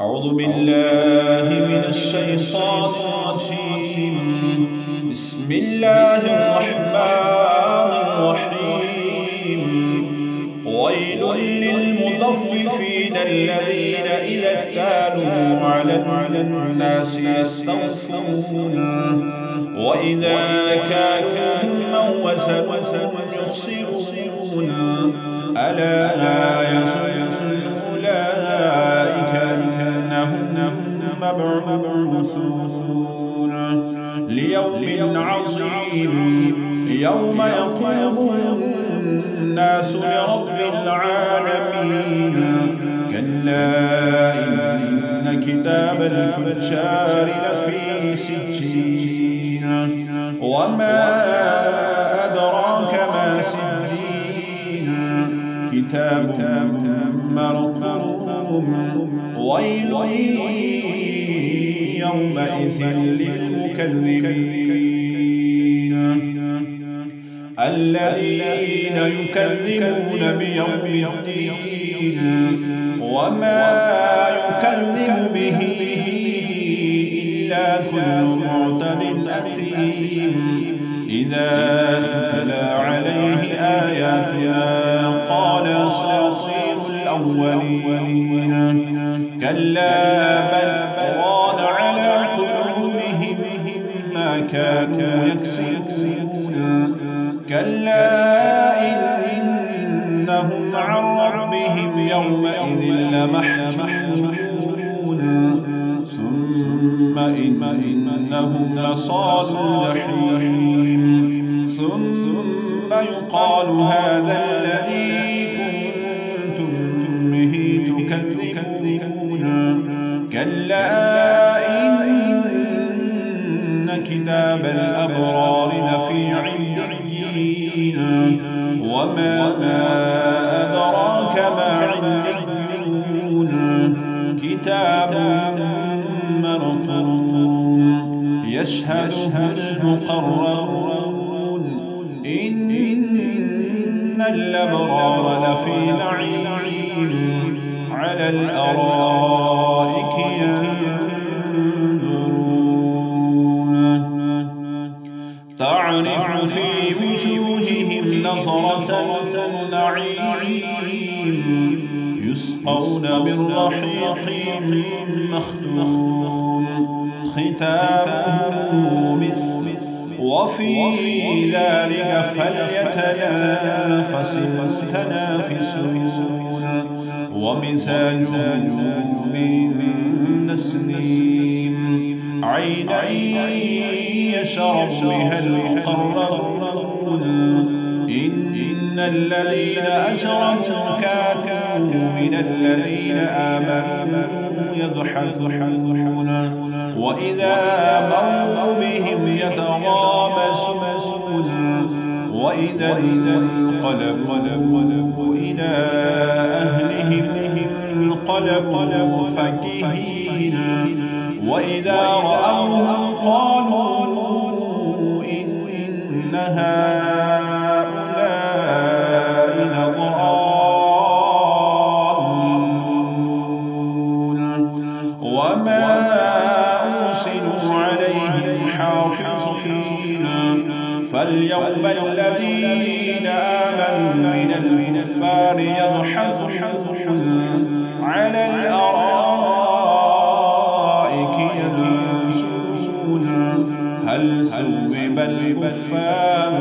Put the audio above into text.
أعوذ بالله من الشيطان الرجيم. بسم الله الرحمن الرحيم. ويل للمطففين الذين إذا اكتالوا على الناس يستوفون وإذا كالوهم أو وزنوهم يخسرون ألا يظن أولئك أنهم مبعوثون ليوم عظيم يوم يقوم الناس لرب العالمين. كلا إن كتاب الفجار لفي سجين وما أدراك ما سجين كتاب مرقوم. ويل يومئذ للمكذبين الذين يكذبون بيوم الدين وما يكذب به إلا كل معتد أثيم إذا تتلى عليه آياتنا قال أساطير الأولين. كلا بل ران على قلوبهم ما كانوا يكسبون. كلا إنهم عن ربهم يومئذ لمحجوبون ثم إنهم لصالوا الجحيم ثم يقال هذا الذي كنتم به تكذبون. كلا إن كتاب الأبرار لفي عليين وما أدراك ما عليون كتاب مرقوم يشهده المقربون إن الأبرار لفي نعيم على الأرائك ينظرون تعرف في وجوههم نظرة النعيم يسقون من رحيق مختوم ختامه مسك وفي ذلك فليتنافس المتنافسون ومزاجه من تسنيم عينا يشرب بها المقربون إن الذين أجرموا كانوا من الذين آمنوا يضحكون وإذا مروا بهم يتغامزون وإذا انقلبوا إلى أهلهم انقلبوا فكهين وإذا رأوهم قالوا إن هؤلاء لضالون وما أرسلوا عليهم حافظين. فاليوم الذين آمنوا من الكفار يضحكون على الأرائك ينظرون هل ثوب الكفار